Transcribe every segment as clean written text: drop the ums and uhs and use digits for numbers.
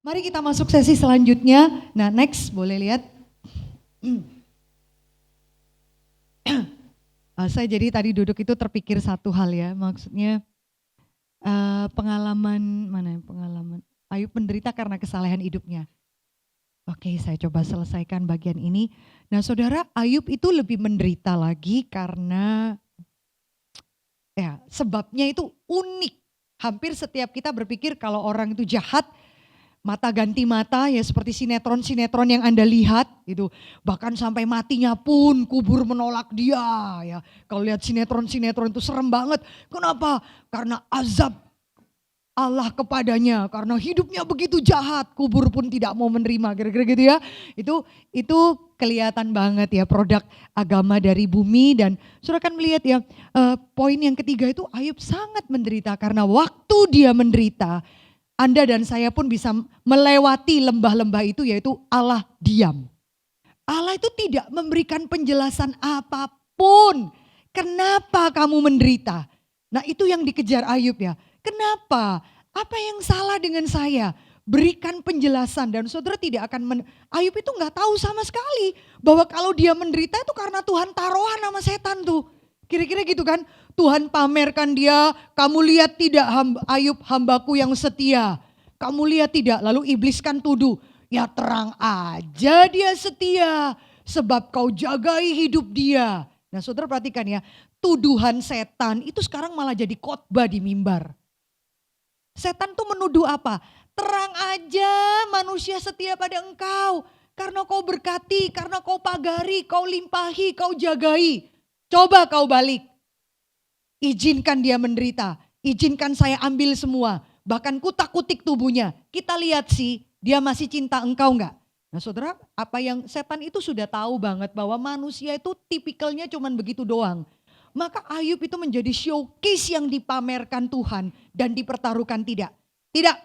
Mari kita masuk sesi selanjutnya. Nah, next boleh lihat. Saya jadi tadi duduk itu terpikir satu hal ya, maksudnya pengalaman mana ya, pengalaman Ayub menderita karena kesalahan hidupnya. Oke, saya coba selesaikan bagian ini. Nah, saudara, Ayub itu lebih menderita lagi karena ya sebabnya itu unik. Hampir setiap kita berpikir kalau orang itu jahat, mata ganti mata ya seperti sinetron-sinetron yang Anda lihat gitu. Bahkan sampai matinya pun kubur menolak dia ya. Kalau lihat sinetron-sinetron itu serem banget. Kenapa? Karena azab Allah kepadanya, karena hidupnya begitu jahat, kubur pun tidak mau menerima, kira-kira gitu ya. Itu kelihatan banget ya produk agama dari bumi. Dan saudara kan melihat ya, poin yang ketiga itu Ayub sangat menderita karena waktu dia menderita, Anda dan saya pun bisa melewati lembah-lembah itu, yaitu Allah diam. Allah itu tidak memberikan penjelasan apapun. Kenapa kamu menderita? Nah, itu yang dikejar Ayub ya. Kenapa? Apa yang salah dengan saya? Berikan penjelasan, dan saudara tidak akan Ayub itu nggak tahu sama sekali bahwa kalau dia menderita itu karena Tuhan taruhan sama setan tuh. Kira-kira gitu kan. Tuhan pamerkan dia, kamu lihat tidak Ayub hambaku yang setia. Kamu lihat tidak, lalu iblis kan tuduh. Ya terang aja dia setia, sebab kau jagai hidup dia. Nah, saudara perhatikan ya, tuduhan setan itu sekarang malah jadi khotbah di mimbar. Setan tuh menuduh apa? Terang aja manusia setia pada engkau. Karena kau berkati, karena kau pagari, kau limpahi, kau jagai. Coba kau balik. Izinkan dia menderita. Izinkan saya ambil semua. Bahkan kutak-kutik tubuhnya. Kita lihat sih dia masih cinta engkau enggak? Nah saudara, apa yang setan itu sudah tahu banget bahwa manusia itu tipikalnya cuman begitu doang. Maka Ayub itu menjadi showcase yang dipamerkan Tuhan dan dipertaruhkan tidak. Tidak,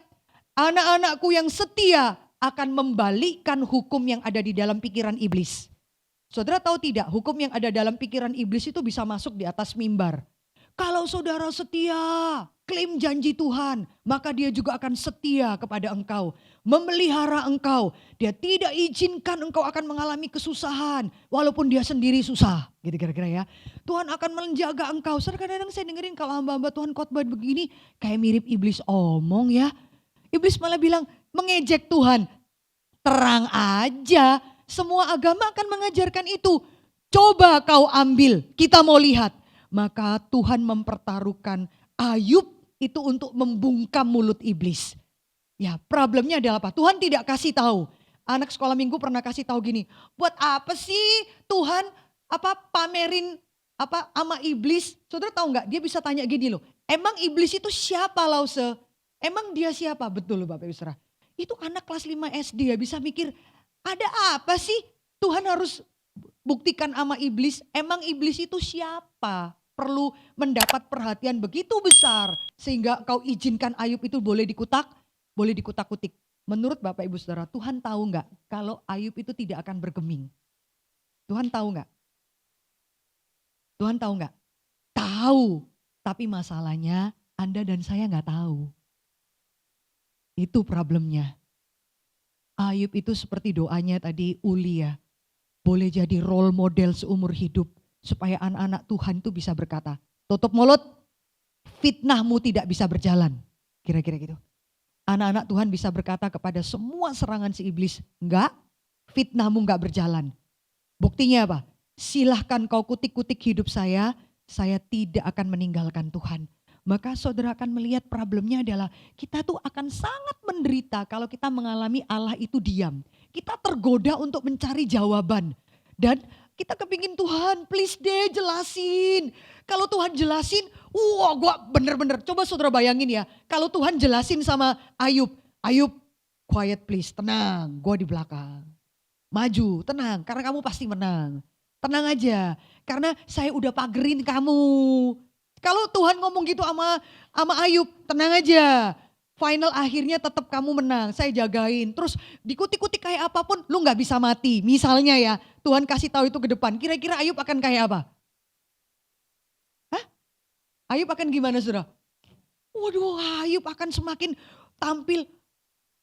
anak-anakku yang setia akan membalikkan hukum yang ada di dalam pikiran iblis. Saudara tahu tidak, hukum yang ada dalam pikiran iblis itu bisa masuk di atas mimbar. Kalau saudara setia, klaim janji Tuhan, maka dia juga akan setia kepada engkau. Memelihara engkau. Dia tidak izinkan engkau akan mengalami kesusahan. Walaupun dia sendiri susah. Gitu kira-kira ya. Tuhan akan menjaga engkau. Kadang-kadang saya dengerin kalau hamba-hamba Tuhan khotbah begini, kayak mirip iblis omong ya. Iblis malah bilang, mengejek Tuhan. Terang aja, semua agama akan mengajarkan itu. Coba kau ambil, kita mau lihat. Maka Tuhan mempertaruhkan Ayub itu untuk membungkam mulut iblis. Ya, problemnya adalah apa? Tuhan tidak kasih tahu. Anak sekolah minggu pernah kasih tahu gini, buat apa sih Tuhan pamerin ama iblis? Saudara tahu nggak? Dia bisa tanya gini loh, emang iblis itu siapa Lause? Emang dia siapa? Betul loh Bapak Ibu Saudara. Itu anak kelas 5 SD ya bisa mikir, ada apa sih Tuhan harus buktikan ama iblis? Emang iblis itu siapa? Perlu mendapat perhatian begitu besar sehingga kau izinkan Ayub itu boleh dikutak-kutik. Menurut Bapak Ibu Saudara, Tuhan tahu nggak kalau Ayub itu tidak akan bergeming? Tuhan tahu nggak? Tuhan tahu nggak? Tahu, tapi masalahnya Anda dan saya nggak tahu. Itu problemnya. Ayub itu seperti doanya tadi Uli ya, boleh jadi role model seumur hidup supaya anak-anak Tuhan itu bisa berkata, tutup mulut, fitnahmu tidak bisa berjalan. Kira-kira gitu. Anak-anak Tuhan bisa berkata kepada semua serangan si iblis, enggak, fitnahmu enggak berjalan. Buktinya apa? Silahkan kau kutik-kutik hidup saya tidak akan meninggalkan Tuhan. Maka saudara akan melihat problemnya adalah kita tuh akan sangat menderita kalau kita mengalami Allah itu diam. Kita tergoda untuk mencari jawaban. Dan kita kepingin Tuhan please deh jelasin. Kalau Tuhan jelasin, wah gue bener-bener. Coba saudara bayangin ya, kalau Tuhan jelasin sama Ayub. Ayub quiet please, tenang, gue di belakang. Maju, tenang, karena kamu pasti menang. Tenang aja, karena saya udah pagerin kamu. Kalau Tuhan ngomong gitu sama Ayub, tenang aja. Final akhirnya tetap kamu menang, saya jagain. Terus dikutik-kutik kayak apapun, lu gak bisa mati. Misalnya ya, Tuhan kasih tahu itu ke depan. Kira-kira Ayub akan kayak apa? Hah? Ayub akan gimana saudara? Waduh, Ayub akan semakin tampil.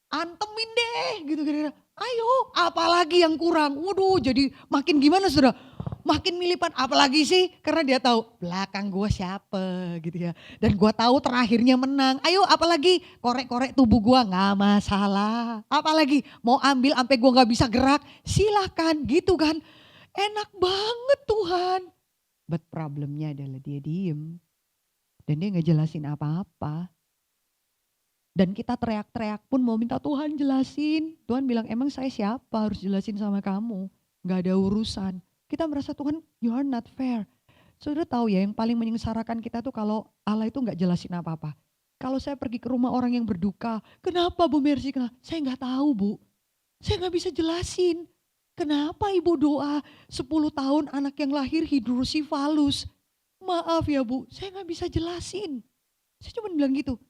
antemin deh gitu kira-kira. Ayo, apalagi yang kurang? Waduh, jadi makin gimana saudara? Makin milipan, apalagi sih? Karena dia tahu belakang gue siapa gitu ya. Dan gue tahu terakhirnya menang. Ayo, apalagi korek-korek tubuh gue nggak masalah. Apalagi mau ambil sampai gue nggak bisa gerak, silahkan gitu kan. Enak banget Tuhan. But problemnya adalah dia diem dan dia nggak jelasin apa-apa. Dan kita teriak-teriak pun mau minta Tuhan jelasin. Tuhan bilang emang saya siapa harus jelasin sama kamu. Gak ada urusan. Kita merasa Tuhan you are not fair. Saudara tahu ya yang paling menyengsarakan kita tuh kalau Allah itu gak jelasin apa-apa. Kalau saya pergi ke rumah orang yang berduka. Kenapa Bu Mercy? Saya gak tahu Bu. Saya gak bisa jelasin. Kenapa ibu doa 10 tahun anak yang lahir hidrosifalus. Maaf ya Bu, saya gak bisa jelasin. Saya cuma bilang gitu.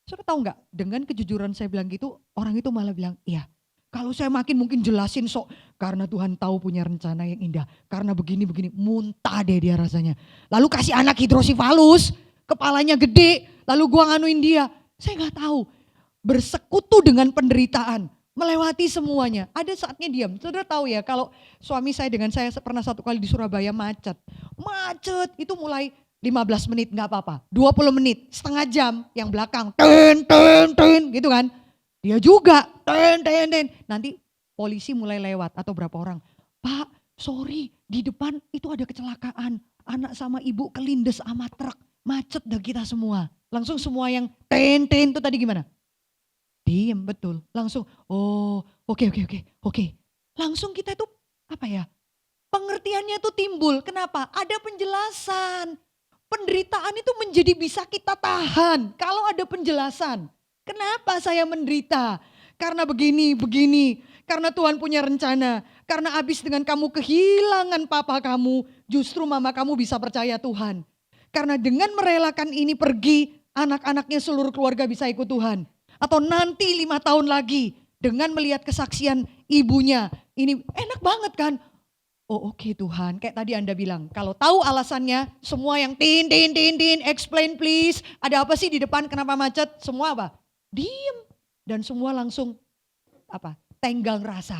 Saudara tahu nggak? Dengan kejujuran saya bilang gitu, orang itu malah bilang, iya. Kalau saya makin mungkin jelasin sok, karena Tuhan tahu punya rencana yang indah. Karena begini-begini, muntah deh dia rasanya. Lalu kasih anak hidrosifalus, kepalanya gede, lalu gua nganuin dia. Saya nggak tahu. Bersekutu dengan penderitaan, melewati semuanya. Ada saatnya diam. Saudara tahu ya, kalau suami saya dengan saya pernah satu kali di Surabaya macet. Macet itu mulai 15 menit nggak apa-apa, 20 menit, setengah jam, yang belakang ten gitu kan. Dia juga ten. Nanti polisi mulai lewat atau berapa orang. Pak, sorry, di depan itu ada kecelakaan. Anak sama ibu kelindes sama truk, macet dah kita semua. Langsung semua yang ten itu tadi gimana? Diem betul, langsung oh oke. Langsung kita tuh apa ya, pengertiannya tuh timbul. Kenapa? Ada penjelasan. Penderitaan itu menjadi bisa kita tahan kalau ada penjelasan. Kenapa saya menderita? Karena begini. Karena Tuhan punya rencana. Karena habis dengan kamu kehilangan papa kamu, justru mama kamu bisa percaya Tuhan. Karena dengan merelakan ini pergi, anak-anaknya seluruh keluarga bisa ikut Tuhan. Atau nanti 5 tahun lagi dengan melihat kesaksian ibunya. Ini enak banget kan? Oh oke Tuhan, kayak tadi Anda bilang, kalau tahu alasannya, semua yang tin, explain please, ada apa sih di depan, kenapa macet, semua apa? Diem. Dan semua langsung apa? Tenggang rasa.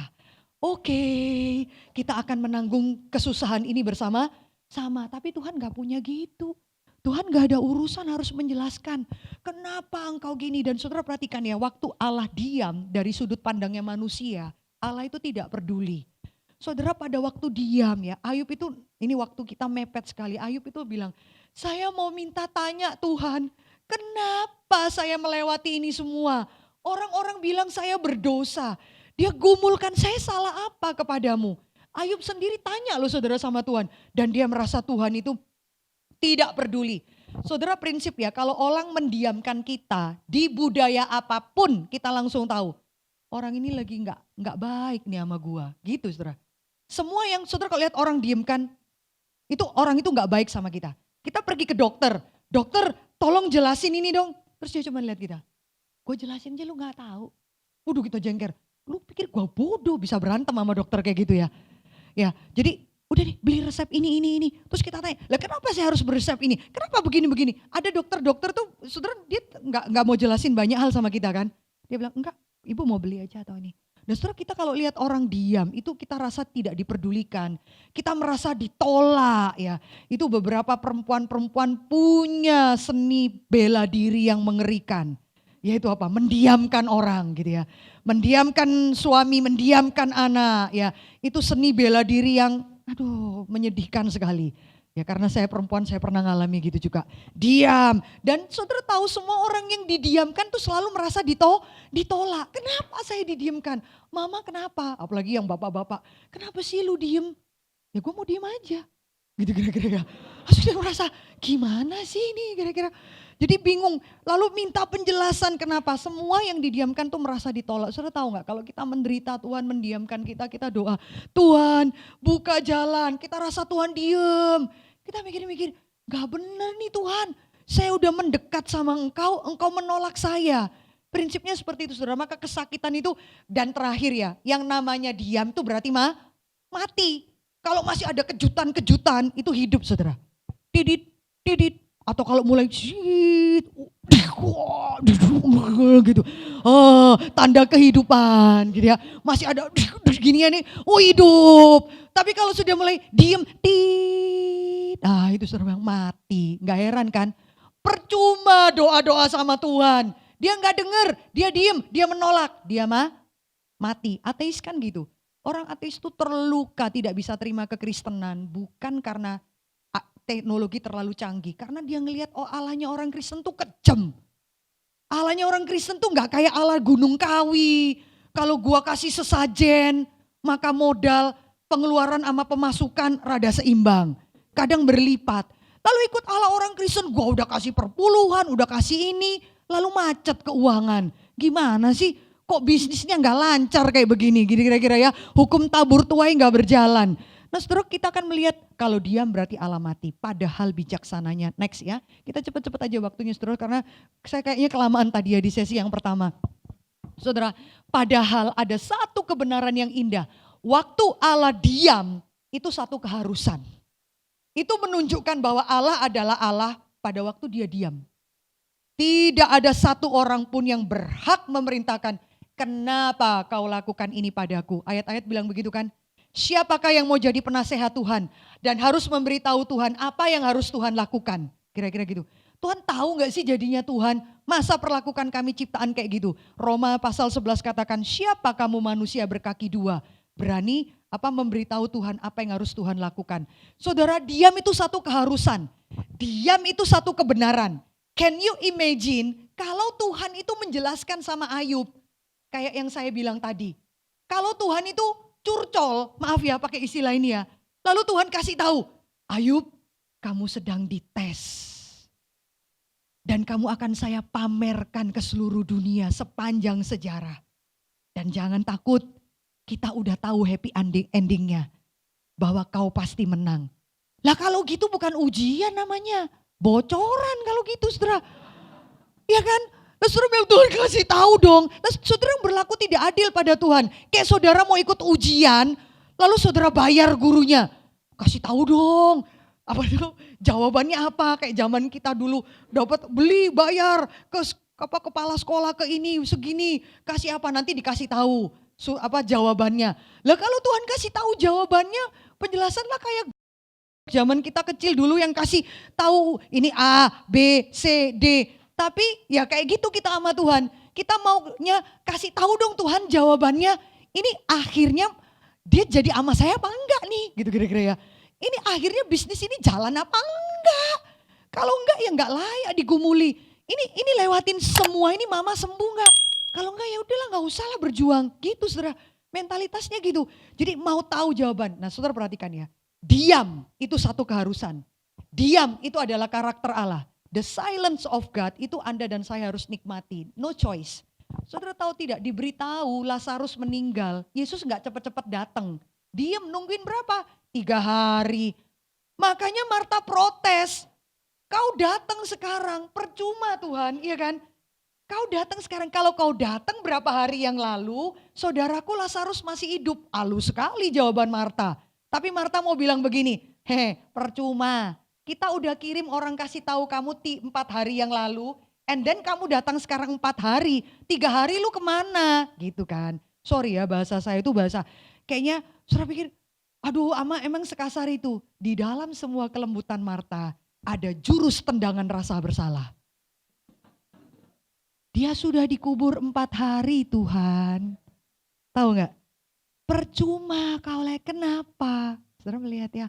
Oke, kita akan menanggung kesusahan ini bersama-sama. Tapi Tuhan gak punya gitu. Tuhan gak ada urusan harus menjelaskan, kenapa engkau gini. Dan saudara perhatikan ya, waktu Allah diam dari sudut pandangnya manusia, Allah itu tidak peduli. Saudara pada waktu diam ya, Ayub itu, ini waktu kita mepet sekali, Ayub itu bilang, saya mau minta tanya Tuhan, kenapa saya melewati ini semua? Orang-orang bilang saya berdosa, dia gumulkan saya salah apa kepadamu? Ayub sendiri tanya loh saudara sama Tuhan, dan dia merasa Tuhan itu tidak peduli. Saudara prinsip ya, kalau orang mendiamkan kita di budaya apapun, kita langsung tahu, orang ini lagi nggak baik nih sama gua, gitu saudara. Semua yang saudara kalau lihat orang diamkan, itu orang itu nggak baik sama kita. Kita pergi ke dokter tolong jelasin ini dong. Terus dia cuma lihat kita, gue jelasin aja lu nggak tahu. Waduh kita jengker, lu pikir gue bodoh bisa berantem sama dokter kayak gitu ya. Ya jadi udah nih beli resep ini. Terus kita tanya, lah kenapa saya harus beresep ini? Kenapa begini? Ada dokter tuh saudara dia nggak mau jelasin banyak hal sama kita kan. Dia bilang enggak, ibu mau beli aja atau ini. Dan setelah kita kalau lihat orang diam itu kita rasa tidak diperdulikan. Kita merasa ditolak ya. Itu beberapa perempuan-perempuan punya seni bela diri yang mengerikan. Yaitu apa? Mendiamkan orang gitu ya. Mendiamkan suami, mendiamkan anak ya. Itu seni bela diri yang aduh menyedihkan sekali. Ya karena saya perempuan saya pernah ngalami gitu juga. Diam. Dan saudara tahu semua orang yang didiamkan tuh selalu merasa ditolak. Kenapa saya didiamkan? Mama kenapa? Apalagi yang bapak-bapak. Kenapa sih lu diem? Ya gue mau diem aja. Gitu kira-kira ya. Sudah merasa gimana sih ini kira-kira. Jadi bingung. Lalu minta penjelasan kenapa. Semua yang didiamkan tuh merasa ditolak. Saudara tahu gak kalau kita menderita Tuhan mendiamkan kita doa. Tuhan buka jalan. Kita rasa Tuhan diem. Kita mikir-mikir, gak bener nih Tuhan. Saya udah mendekat sama engkau menolak saya. Prinsipnya seperti itu saudara, maka kesakitan itu dan terakhir ya, yang namanya diam itu berarti mati. Kalau masih ada kejutan-kejutan itu hidup saudara. Didit, atau kalau mulai gitu. Oh, tanda kehidupan gitu ya. Masih ada ginian nih, oh hidup. Tapi kalau sudah mulai diem, tit, itu sudah bilang mati. Nggak heran kan? Percuma doa-doa sama Tuhan. Dia nggak denger, dia diem, dia menolak, dia mati. Ateis kan gitu. Orang ateis itu terluka, tidak bisa terima kekristenan, bukan karena teknologi terlalu canggih. Karena dia ngelihat, oh Allahnya orang Kristen tuh kejam. Allahnya orang Kristen tuh gak kayak Allah Gunung Kawi. Kalau gua kasih sesajen, maka modal pengeluaran sama pemasukan rada seimbang. Kadang berlipat. Lalu ikut Allah orang Kristen, gua udah kasih perpuluhan, udah kasih ini, lalu macet keuangan. Gimana sih? Kok bisnisnya gak lancar kayak begini, gini kira-kira ya. Hukum tabur tuai gak berjalan. Nah saudara kita akan melihat kalau diam berarti Allah mati. Padahal bijaksananya. Next ya, kita cepet-cepet aja waktunya saudara karena saya kayaknya kelamaan tadi ya di sesi yang pertama. Saudara, padahal ada satu kebenaran yang indah. Waktu Allah diam itu satu keharusan. Itu menunjukkan bahwa Allah adalah Allah pada waktu dia diam. Tidak ada satu orang pun yang berhak memerintahkan, kenapa kau lakukan ini padaku? Ayat-ayat bilang begitu kan? Siapakah yang mau jadi penasehat Tuhan dan harus memberitahu Tuhan apa yang harus Tuhan lakukan? Kira-kira gitu. Tuhan tahu gak sih jadinya Tuhan, masa perlakukan kami ciptaan kayak gitu? Roma pasal 11 katakan, siapa kamu manusia berkaki dua? Berani memberitahu Tuhan apa yang harus Tuhan lakukan. Saudara, diam itu satu keharusan. Diam itu satu kebenaran. Can you imagine kalau Tuhan itu menjelaskan sama Ayub, kayak yang saya bilang tadi. Kalau Tuhan itu curcol, maaf ya pakai istilah ini ya. Lalu Tuhan kasih tahu, Ayub kamu sedang dites. Dan kamu akan saya pamerkan ke seluruh dunia sepanjang sejarah. Dan jangan takut, kita udah tahu happy endingnya. Bahwa kau pasti menang. Lah kalau gitu bukan ujian namanya. Bocoran kalau gitu saudara. Ya kan? Terus saudara bilang Tuhan kasih tahu dong. Terus saudara berlaku tidak adil pada Tuhan. Kayak saudara mau ikut ujian. Lalu saudara bayar gurunya. Kasih tahu dong. Apa itu? Jawabannya apa? Kayak zaman kita dulu dapat beli bayar ke kepala sekolah ke ini segini. Kasih apa? Nanti dikasih tahu. Jawabannya. Lah kalau Tuhan kasih tahu jawabannya. Penjelasan lah kayak zaman kita kecil dulu yang kasih tahu ini A, B, C, D. Tapi ya kayak gitu kita sama Tuhan. Kita maunya kasih tahu dong Tuhan jawabannya. Ini akhirnya dia jadi ama saya apa enggak nih? Gitu kira-kira ya. Ini akhirnya bisnis ini jalan apa enggak? Kalau enggak ya enggak layak digumuli. Ini lewatin semua ini mama sembuh enggak? Kalau enggak ya udahlah enggak usah lah berjuang. Gitu saudara. Mentalitasnya gitu. Jadi mau tahu jawaban. Nah saudara perhatikan ya. Diam itu satu keharusan. Diam itu adalah karakter Allah. The silence of God itu Anda dan saya harus nikmati. No choice. Saudara tahu tidak diberitahu Lazarus meninggal. Yesus gak cepat-cepat datang. Diam nungguin berapa? 3 hari. Makanya Marta protes. Kau datang sekarang percuma Tuhan. Iya kan? Kau datang sekarang. Kalau kau datang berapa hari yang lalu. Saudaraku Lazarus masih hidup. Halus sekali jawaban Marta. Tapi Marta mau bilang begini, percuma. Kita udah kirim orang kasih tahu kamu 4 hari yang lalu, and then kamu datang sekarang 4 hari, 3 hari lu kemana? Gitu kan. Sorry ya bahasa saya itu bahasa, kayaknya saudara pikir, aduh ama emang sekasar itu. Di dalam semua kelembutan Marta, ada jurus tendangan rasa bersalah. Dia sudah dikubur 4 hari Tuhan. Tahu gak? Percuma kau kenapa? Saudara melihat ya.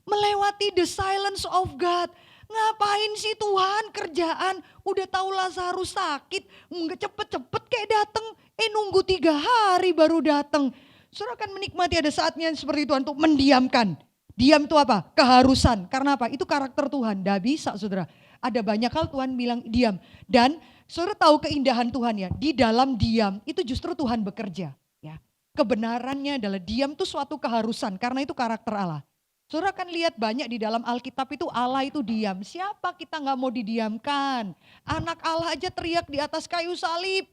Melewati the silence of God. Ngapain sih Tuhan kerjaan? Udah tahu Lazarus sakit. Enggak cepet-cepet kayak datang. Nunggu 3 hari baru datang. Saudara akan menikmati ada saatnya seperti itu untuk mendiamkan. Diam itu apa? Keharusan. Karena apa? Itu karakter Tuhan. Tidak bisa saudara. Ada banyak hal Tuhan bilang diam. Dan saudara tahu keindahan Tuhan ya. Di dalam diam itu justru Tuhan bekerja. Ya. Kebenarannya adalah diam itu suatu keharusan karena itu karakter Allah. Saudara akan lihat banyak di dalam Alkitab itu Allah itu diam. Siapa kita gak mau didiamkan? Anak Allah aja teriak di atas kayu salib.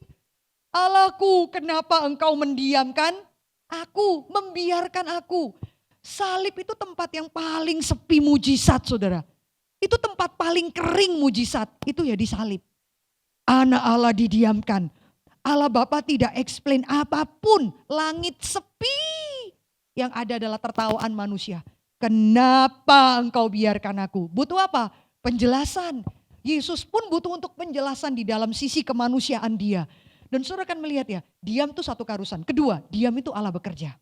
Allahku kenapa engkau mendiamkan aku, membiarkan aku. Salib itu tempat yang paling sepi mujizat saudara. Itu tempat paling kering mujizat, itu ya di salib. Anak Allah didiamkan. Allah Bapa tidak explain apapun. Langit sepi. Yang ada adalah tertawaan manusia. Kenapa engkau biarkan aku? Butuh apa? Penjelasan. Yesus pun butuh untuk penjelasan di dalam sisi kemanusiaan dia. Dan saudara akan melihat ya, diam itu satu karusan. Kedua, diam itu Allah bekerja.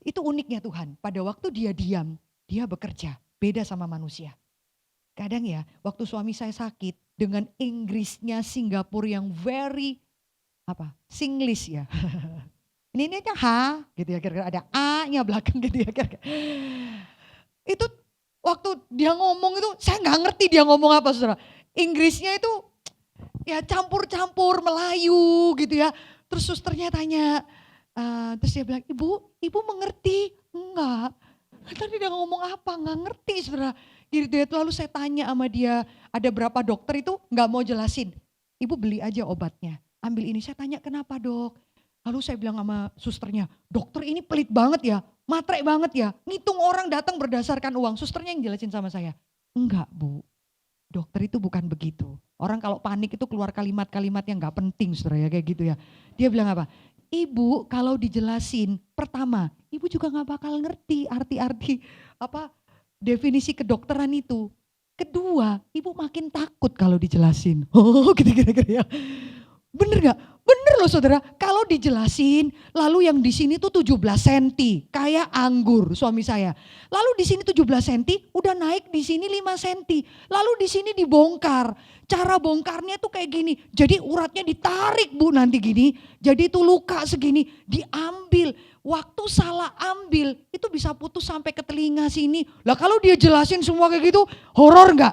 Itu uniknya Tuhan. Pada waktu dia diam, dia bekerja. Beda sama manusia. Kadang ya, waktu suami saya sakit, dengan Inggrisnya Singapura yang very Singlish ya. Ini aja gitu ya, kira-kira ada A-nya belakang gitu ya. Kira-kira. Itu waktu dia ngomong itu, saya nggak ngerti dia ngomong apa saudara. Inggrisnya itu ya campur-campur Melayu gitu ya. Terus susternya tanya, terus dia bilang, ibu mengerti? Enggak. Tadi dia ngomong apa? Nggak ngerti saudara. Gitu ya, lalu saya tanya sama dia, ada berapa dokter itu nggak mau jelasin. Ibu beli aja obatnya, ambil ini. Saya tanya kenapa dok? Lalu saya bilang sama susternya, dokter ini pelit banget ya, matre banget ya. Ngitung orang datang berdasarkan uang. Susternya yang jelasin sama saya, enggak bu, dokter itu bukan begitu. Orang kalau panik itu keluar kalimat-kalimat yang gak penting saudara ya, kayak gitu ya. Dia bilang apa? Ibu kalau dijelasin, pertama ibu juga gak bakal ngerti arti-arti definisi kedokteran itu. Kedua, ibu makin takut kalau dijelasin. Oh gitu kira-kira ya. Bener gak? Bener loh saudara, kalau dijelasin, lalu yang di sini tuh 17 cm, kayak anggur suami saya. Lalu di sini 17 cm, udah naik di sini 5 cm. Lalu di sini dibongkar. Cara bongkarnya tuh kayak gini. Jadi uratnya ditarik bu nanti gini. Jadi itu luka segini, diambil. Waktu salah ambil, itu bisa putus sampai ke telinga sini. Lah kalau dia jelasin semua kayak gitu, horor gak?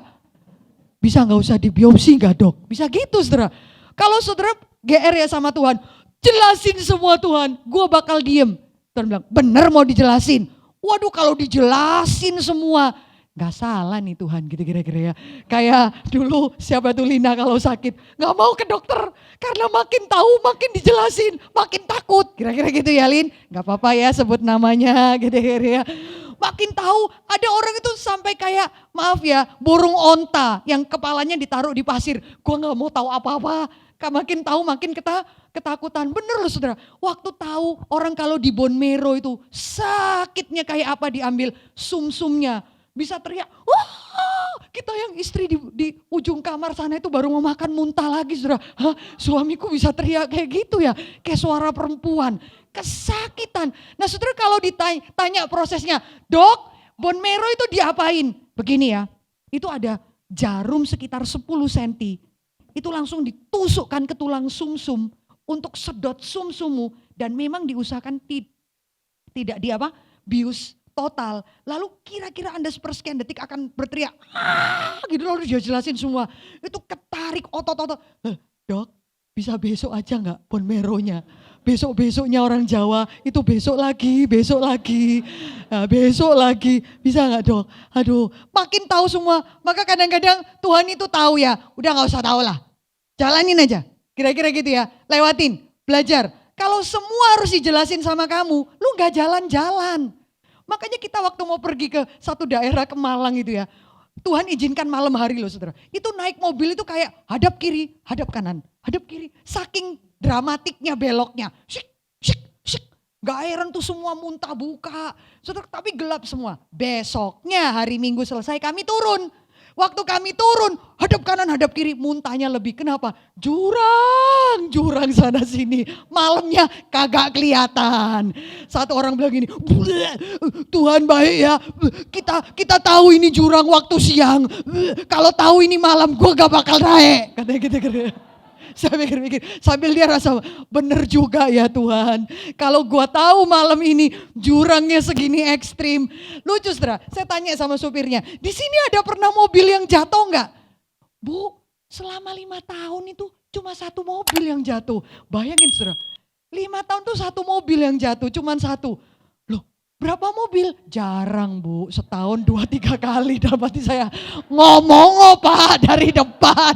Bisa gak usah dibiopsi gak dok? Bisa gitu saudara. Kalau saudara GR ya sama Tuhan, jelasin semua Tuhan, gue bakal diem. Tuhan bilang, bener mau dijelasin. Waduh kalau dijelasin semua, gak salah nih Tuhan gitu kira-kira ya. Kayak dulu siapa tuh Lina kalau sakit, gak mau ke dokter. Karena makin tahu makin dijelasin, makin takut. Kira-kira gitu ya Lin, gak apa-apa ya sebut namanya gitu kira-kira ya. Makin tahu ada orang itu sampai kayak maaf ya burung onta yang kepalanya ditaruh di pasir. Gue gak mau tahu apa-apa. Makin tahu makin ketakutan. Bener loh saudara. Waktu tahu orang kalau di bone marrow itu sakitnya kayak apa diambil sumsumnya. Bisa teriak, wah kita yang istri di ujung kamar sana itu baru mau makan muntah lagi saudara. Hah, suamiku bisa teriak kayak gitu ya. Kayak suara perempuan. Kesakitan. Nah saudara kalau ditanya prosesnya, dok bone marrow itu diapain? Begini ya, itu ada jarum sekitar 10 cm. Itu langsung ditusukkan ke tulang sumsum untuk sedot sumsummu dan memang diusahakan tidak bius total. Lalu kira-kira Anda sepersekian detik akan berteriak, gitu lalu dia jelasin semua. Itu ketarik otot-otot. Dok, bisa besok aja nggak bone marrow-nya? Besok-besoknya orang Jawa itu besok lagi, nah, besok lagi. Bisa nggak dok? Aduh, makin tahu semua. Maka kadang-kadang Tuhan itu tahu ya, udah nggak usah tahu lah. Jalanin aja, kira-kira gitu ya, lewatin, belajar. Kalau semua harus dijelasin sama kamu, lu gak jalan-jalan. Makanya kita waktu mau pergi ke satu daerah ke Malang itu ya, Tuhan izinkan malam hari loh saudara. Itu naik mobil itu kayak hadap kiri, hadap kanan, hadap kiri. Saking dramatiknya beloknya, syik, syik, syik. Gak heran tuh semua muntah buka, saudara, tapi gelap semua. Besoknya hari Minggu selesai kami turun. Waktu kami turun, hadap kanan, hadap kiri, muntahnya lebih. Kenapa? Jurang sana sini. Malamnya kagak kelihatan. Satu orang bilang gini, Tuhan baik ya, kita tahu ini jurang waktu siang. Kalau tahu ini malam, gue gak bakal naik. Katanya gitu. Saya mikir-mikir sambil dia rasa bener juga ya Tuhan. Kalau gua tahu malam ini jurangnya segini ekstrim. Lucu saudara, saya tanya sama supirnya, di sini ada pernah mobil yang jatuh enggak? Bu, selama 5 tahun itu cuma satu mobil yang jatuh. Bayangin saudara, 5 tahun tuh satu mobil yang jatuh, cuma satu. Loh, berapa mobil? Jarang bu, setahun 2-3 kali. Dalam hati saya, ngomong Pak dari depan.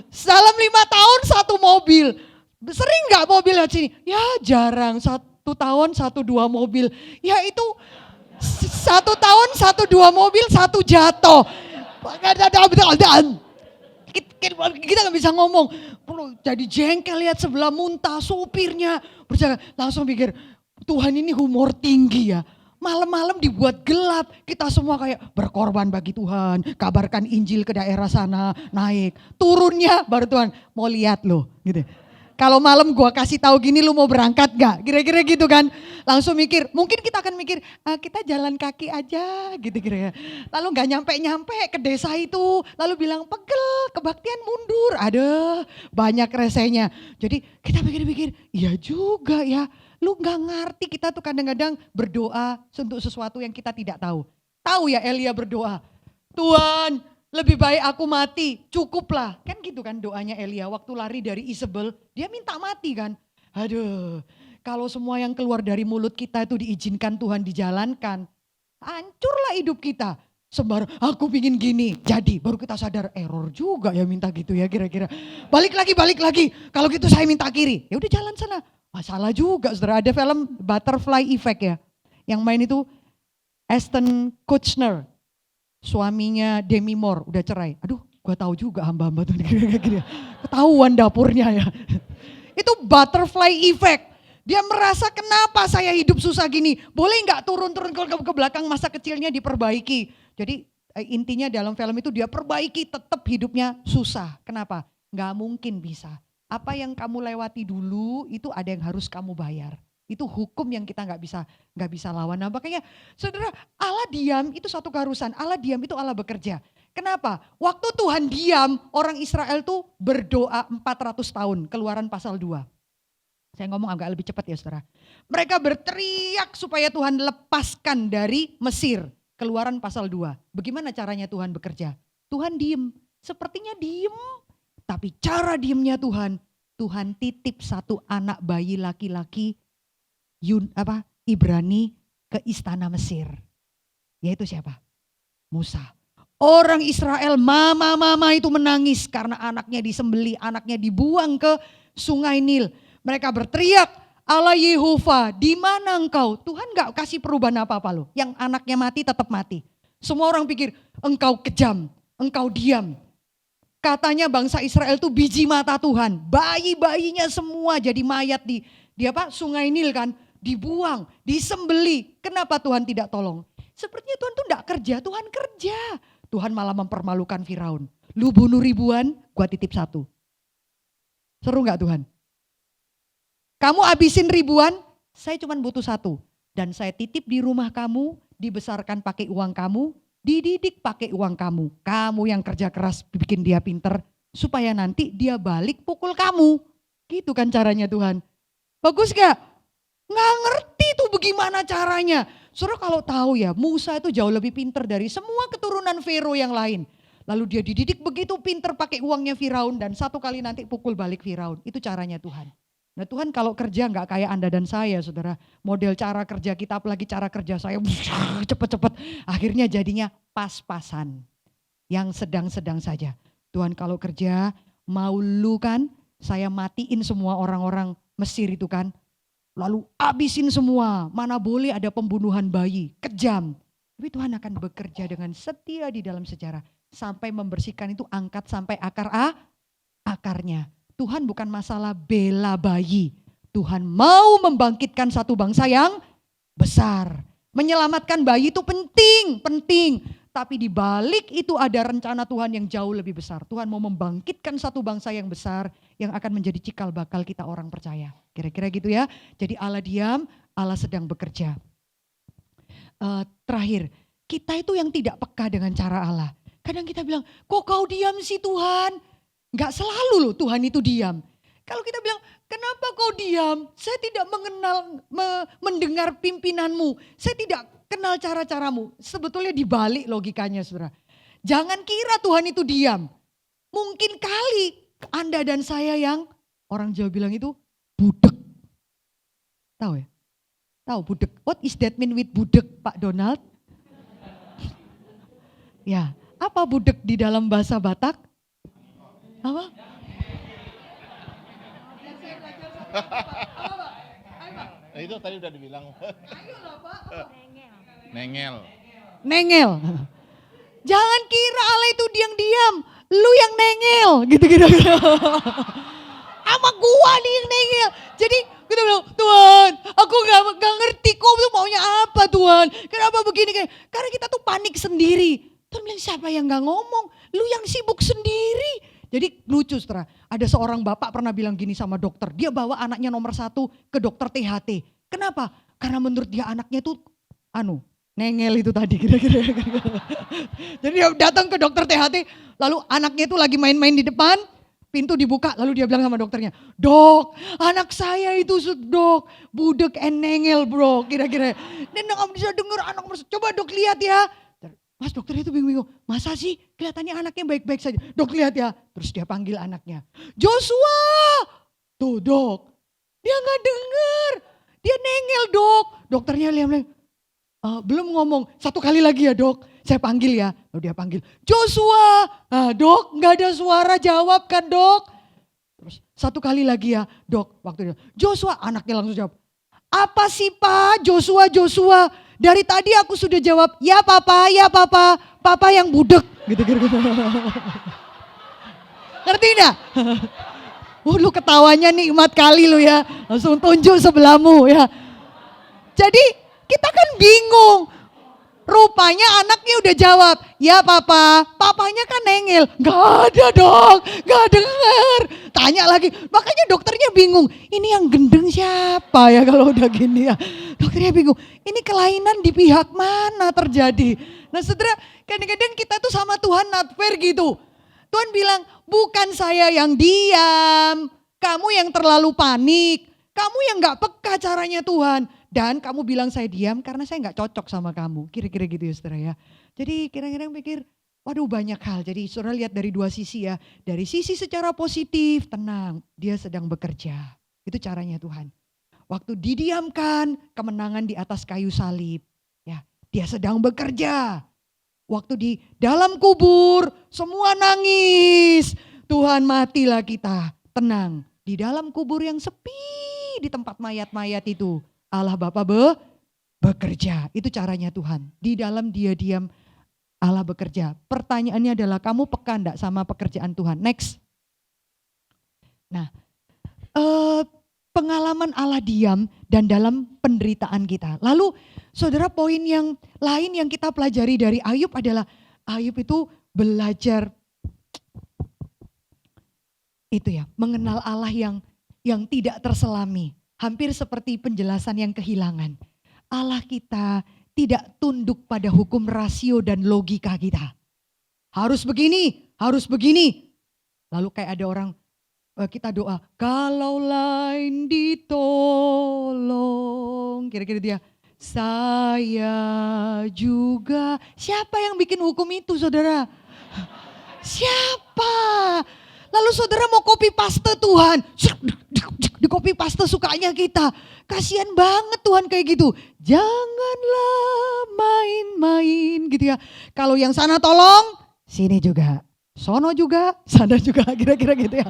Dalam 5 tahun satu mobil. Sering gak mobil lewat sini? Ya jarang, 1 tahun 1-2 mobil. Ya itu 1 tahun 1-2 mobil, 1 jatuh. kita nggak bisa ngomong. Jadi jengkel lihat sebelah muntah sopirnya. Berjalan langsung pikir Tuhan ini humor tinggi ya. Malam-malam dibuat gelap, kita semua kayak berkorban bagi Tuhan, kabarkan Injil ke daerah sana, naik. Turunnya baru Tuhan mau lihat loh gitu. Kalau malam gua kasih tahu gini lu mau berangkat gak? Kira-kira gitu kan. Langsung mikir, mungkin kita akan mikir kita jalan kaki aja gitu kira-kira. Lalu gak nyampe-nyampe ke desa itu, lalu bilang pegel, kebaktian mundur. Aduh banyak resenya. Jadi kita pikir-pikir, iya juga ya. Lu gak ngerti kita tuh kadang-kadang berdoa untuk sesuatu yang kita tidak tahu. Tahu ya Elia berdoa, Tuhan lebih baik aku mati, cukuplah. Kan gitu kan doanya Elia waktu lari dari Isabel, dia minta mati kan. Aduh, kalau semua yang keluar dari mulut kita itu diizinkan Tuhan dijalankan, hancurlah hidup kita. Sembar, aku pingin gini, jadi baru kita sadar error juga ya minta gitu ya kira-kira. Balik lagi, kalau gitu saya minta kiri, ya udah jalan sana. Salah juga saudara, ada film Butterfly Effect ya. Yang main itu Ashton Kutcher, suaminya Demi Moore udah cerai. Aduh gue tahu juga hamba-hamba tuh kira-kira. Ketahuan dapurnya ya. Itu Butterfly Effect. Dia merasa kenapa saya hidup susah gini. Boleh gak turun-turun ke belakang masa kecilnya diperbaiki. Jadi intinya dalam film itu dia perbaiki tetap hidupnya susah. Kenapa? Gak mungkin bisa. Apa yang kamu lewati dulu itu ada yang harus kamu bayar. Itu hukum yang kita nggak bisa lawan. Nah, makanya saudara, Allah diam itu satu keharusan. Allah diam itu Allah bekerja. Kenapa? Waktu Tuhan diam, orang Israel tuh berdoa 400 tahun. Keluaran pasal 2. Saya ngomong agak lebih cepat ya saudara. Mereka berteriak supaya Tuhan lepaskan dari Mesir. Keluaran pasal 2. Bagaimana caranya Tuhan bekerja? Tuhan diem. Sepertinya diem. Tapi cara diemnya Tuhan titip satu anak bayi laki-laki Ibrani ke istana Mesir. Yaitu siapa? Musa. Orang Israel mama itu menangis karena anaknya disembeli, anaknya dibuang ke sungai Nil. Mereka berteriak, Allah Yehova, di mana engkau? Tuhan gak kasih perubahan apa-apa loh. Yang anaknya mati tetap mati. Semua orang pikir engkau kejam, engkau diam. Katanya bangsa Israel itu biji mata Tuhan. Bayi-bayinya semua jadi mayat di sungai Nil kan. Dibuang, disembeli. Kenapa Tuhan tidak tolong? Sepertinya Tuhan tuh enggak kerja, Tuhan kerja. Tuhan malah mempermalukan Firaun. Lu bunuh ribuan, gua titip satu. Seru gak Tuhan? Kamu habisin ribuan, saya cuma butuh satu. Dan saya titip di rumah kamu, dibesarkan pakai uang kamu, dididik pakai uang kamu. Kamu yang kerja keras bikin dia pinter, supaya nanti dia balik pukul kamu. Gitu kan caranya Tuhan. Bagus gak? Nggak ngerti tuh bagaimana caranya. Saudara kalau tahu ya, Musa itu jauh lebih pinter dari semua keturunan Fero yang lain. Lalu dia dididik begitu pinter pakai uangnya Firaun dan satu kali nanti pukul balik Firaun. Itu caranya Tuhan. Nah Tuhan kalau kerja nggak kayak Anda dan saya saudara. Model cara kerja kita apalagi cara kerja saya cepet-cepet. Akhirnya jadinya pas-pasan. Yang sedang-sedang saja. Tuhan kalau kerja mau lu kan saya matiin semua orang-orang Mesir itu kan. Lalu abisin semua, mana boleh ada pembunuhan bayi, kejam. Tapi Tuhan akan bekerja dengan setia di dalam sejarah. Sampai membersihkan itu angkat sampai akarnya. Tuhan bukan masalah bela bayi. Tuhan mau membangkitkan satu bangsa yang besar. Menyelamatkan bayi itu penting. Tapi di balik itu ada rencana Tuhan yang jauh lebih besar. Tuhan mau membangkitkan satu bangsa yang besar yang akan menjadi cikal bakal kita orang percaya. Kira-kira gitu ya. Jadi Allah diam, Allah sedang bekerja. Terakhir, kita itu yang tidak peka dengan cara Allah. Kadang kita bilang, kok kau diam sih Tuhan? Gak selalu loh Tuhan itu diam. Kalau kita bilang, kenapa kau diam? Saya tidak mendengar pimpinanmu. Saya tidak kenal cara-caramu. Sebetulnya dibalik logikanya saudara. Jangan kira Tuhan itu diam. Mungkin kali Anda dan saya yang orang Jawa bilang itu budek. Tahu ya? Tahu budek. What is that mean with budek Pak Donald? Ya, apa budek di dalam bahasa Batak? Apa? Nah, itu tadi udah dibilang. Nengel. Nengel. Jangan kira Allah itu diam-diam, lu yang nengel gitu. Sama gua nih yang nengel. Jadi kita bilang, Tuhan aku gak ngerti kok tuh maunya apa Tuhan. Kenapa begini? Karena kita tuh panik sendiri. Tuhan bilang siapa yang gak ngomong? Lu yang sibuk sendiri. Jadi lucu setelah ada seorang bapak pernah bilang gini sama dokter. Dia bawa anaknya nomor 1 ke dokter THT. Kenapa? Karena menurut dia anaknya tuh nengel itu tadi kira-kira. Jadi dia datang ke dokter THT. Lalu anaknya itu lagi main-main di depan. Pintu dibuka lalu dia bilang sama dokternya, Dok anak saya itu dok budek and nengel bro kira-kira. Dan gak bisa denger anak coba dok lihat ya. Mas dokter itu bingung-bingung, masa sih kelihatannya anaknya baik-baik saja. Dok lihat ya, terus dia panggil anaknya. Joshua, tuh dok, dia gak denger, dia nengel dok. Dokternya lihat, belum ngomong, 1 kali lagi ya dok. Saya panggil ya, lalu dia panggil, Joshua, dok gak ada suara jawab kan dok. Terus 1 kali lagi ya dok, waktu dia, Joshua, anaknya langsung jawab, apa sih pak Joshua, dari tadi aku sudah jawab, ya papa, papa yang budek. Gitu. Ngerti gak? Lu ketawanya nikmat kali lu ya, langsung tunjuk sebelahmu ya. Jadi kita kan bingung. Rupanya anaknya udah jawab, ya papa, papanya kan nengel. Gak ada dong, gak denger. Tanya lagi, makanya dokternya bingung. Ini yang gendeng siapa ya kalau udah gini ya. Dokternya bingung, ini kelainan di pihak mana terjadi. Nah saudara, kadang-kadang kita tuh sama Tuhan not fair gitu. Tuhan bilang, bukan saya yang diam, kamu yang terlalu panik. Kamu yang gak peka caranya Tuhan. Dan kamu bilang saya diam karena saya gak cocok sama kamu. Kira-kira gitu ya saudara ya. Jadi kira-kira pikir, waduh banyak hal. Jadi saudara lihat dari 2 sisi ya. Dari sisi secara positif, tenang. Dia sedang bekerja. Itu caranya Tuhan. Waktu didiamkan, kemenangan di atas kayu salib. Ya, dia sedang bekerja. Waktu di dalam kubur, semua nangis. Tuhan matilah kita. Tenang. Di dalam kubur yang sepi, di tempat mayat-mayat itu. Allah Bapa bekerja, itu caranya Tuhan. Di dalam dia diam, Allah bekerja. Pertanyaannya adalah kamu peka enggak sama pekerjaan Tuhan? Next. Nah, pengalaman Allah diam dan dalam penderitaan kita. Lalu saudara poin yang lain yang kita pelajari dari Ayub adalah Ayub itu belajar itu ya, mengenal Allah yang tidak terselami. Hampir seperti penjelasan yang kehilangan. Allah kita tidak tunduk pada hukum rasio dan logika kita. Harus begini, harus begini. Lalu kayak ada orang, kita doa, kalau lain ditolong. Kira-kira dia, saya juga. Siapa yang bikin hukum itu saudara? Siapa? Lalu saudara mau copy paste Tuhan. Di copy paste sukanya kita. Kasihan banget Tuhan kayak gitu. Janganlah main-main gitu ya. Kalau yang sana tolong, sini juga. Sono juga, sana juga. Kira-kira gitu ya.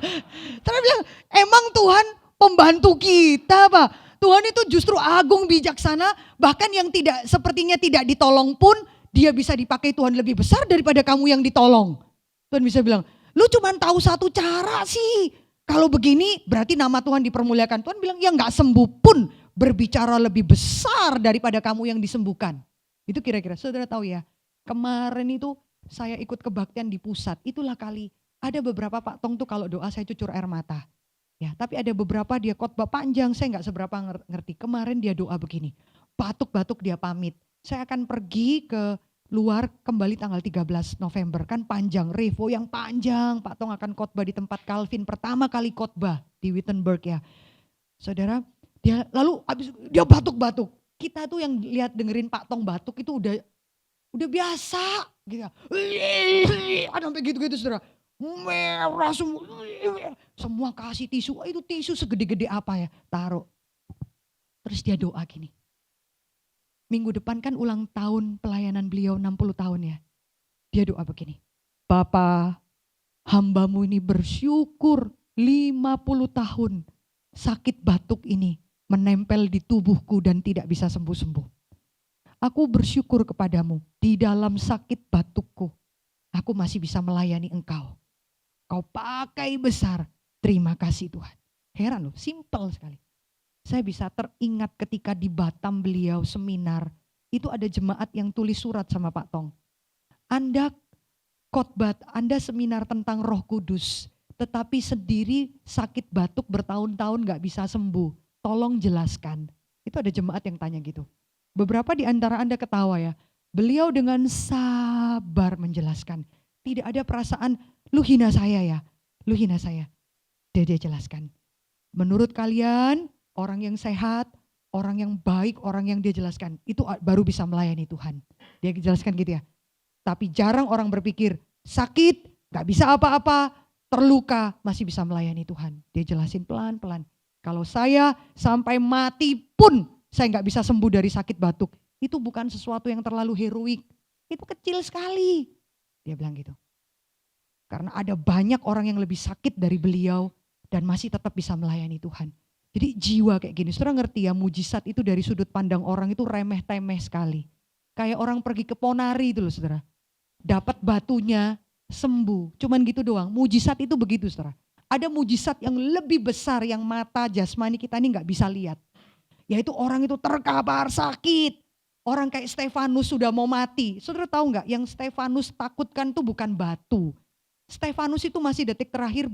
Terus bilang, emang Tuhan pembantu kita Pak. Tuhan itu justru agung bijaksana. Bahkan yang sepertinya tidak ditolong pun, dia bisa dipakai Tuhan lebih besar daripada kamu yang ditolong. Tuhan bisa bilang, lu cuma tahu satu cara sih. Kalau begini berarti nama Tuhan dipermuliakan. Tuhan bilang ya gak sembuh pun berbicara lebih besar daripada kamu yang disembuhkan. Itu kira-kira saudara tahu ya. Kemarin itu saya ikut kebaktian di pusat. Itulah kali ada beberapa Pak Tong tuh kalau doa saya cucur air mata. Ya, tapi ada beberapa dia khotbah panjang saya gak seberapa ngerti. Kemarin dia doa begini. Batuk-batuk dia pamit. Saya akan pergi ke luar kembali tanggal 13 November kan panjang, revo yang panjang. Pak Tong akan khotbah di tempat Calvin pertama kali khotbah di Wittenberg ya. Saudara, dia lalu habis dia batuk-batuk. Kita tuh yang lihat dengerin Pak Tong batuk itu udah biasa gitu. Sampai gitu-gitu saudara. Merah semua kasih tisu. Itu tisu segede-gede apa ya? Taruh. Terus dia doa gini. Minggu depan kan ulang tahun pelayanan beliau 60 tahun ya. Dia doa begini. Bapa, hambamu ini bersyukur 50 tahun sakit batuk ini menempel di tubuhku dan tidak bisa sembuh-sembuh. Aku bersyukur kepadamu di dalam sakit batukku. Aku masih bisa melayani engkau. Kau pakai besar. Terima kasih Tuhan. Heran loh, simple sekali. Saya bisa teringat ketika di Batam beliau seminar. Itu ada jemaat yang tulis surat sama Pak Tong. Anda khotbah, Anda seminar tentang Roh Kudus. Tetapi sendiri sakit batuk bertahun-tahun gak bisa sembuh. Tolong jelaskan. Itu ada jemaat yang tanya gitu. Beberapa di antara Anda ketawa ya. Beliau dengan sabar menjelaskan. Tidak ada perasaan, lu hina saya ya. Lu hina saya. Dia jelaskan. Menurut kalian, orang yang sehat, orang yang baik, orang yang dia jelaskan. Itu baru bisa melayani Tuhan. Dia jelaskan gitu ya. Tapi jarang orang berpikir, sakit, gak bisa apa-apa, terluka, masih bisa melayani Tuhan. Dia jelasin pelan-pelan. Kalau saya sampai mati pun, saya gak bisa sembuh dari sakit batuk. Itu bukan sesuatu yang terlalu heroik. Itu kecil sekali. Dia bilang gitu. Karena ada banyak orang yang lebih sakit dari beliau dan masih tetap bisa melayani Tuhan. Jadi jiwa kayak gini, saudara ngerti ya, mujizat itu dari sudut pandang orang itu remeh-temeh sekali. Kayak orang pergi ke Ponari itu loh saudara. Dapat batunya, sembuh. Cuman gitu doang. Mujizat itu begitu saudara. Ada mujizat yang lebih besar yang mata jasmani kita ini gak bisa lihat. Yaitu orang itu terkapar sakit. Orang kayak Stefanus sudah mau mati. Saudara tahu nggak? Yang Stefanus takutkan tuh bukan batu. Stefanus itu masih detik terakhir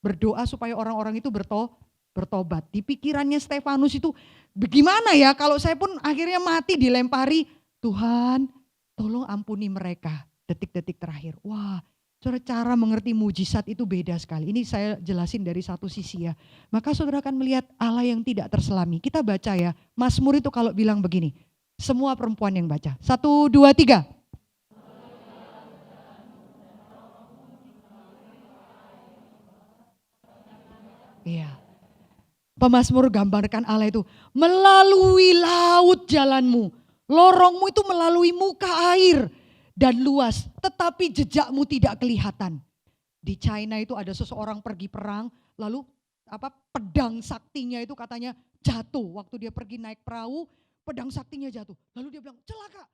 berdoa supaya orang-orang itu bertobat. Di pikirannya Stefanus itu bagaimana ya kalau saya pun akhirnya mati dilempari. Tuhan tolong ampuni mereka detik-detik terakhir. Wah, saudara cara mengerti mujizat itu beda sekali. Ini saya jelasin dari satu sisi ya. Maka saudara akan melihat Allah yang tidak terselami. Kita baca ya, Mazmur itu kalau bilang begini. Semua perempuan yang baca. 1, 2, 3. Iya. Pemazmur gambarkan Allah itu melalui laut jalanmu. Lorongmu itu melalui muka air dan luas. Tetapi jejakmu tidak kelihatan. Di China itu ada seseorang pergi perang. Lalu pedang saktinya itu katanya jatuh. Waktu dia pergi naik perahu. Pedang saktinya jatuh. Lalu dia bilang celaka.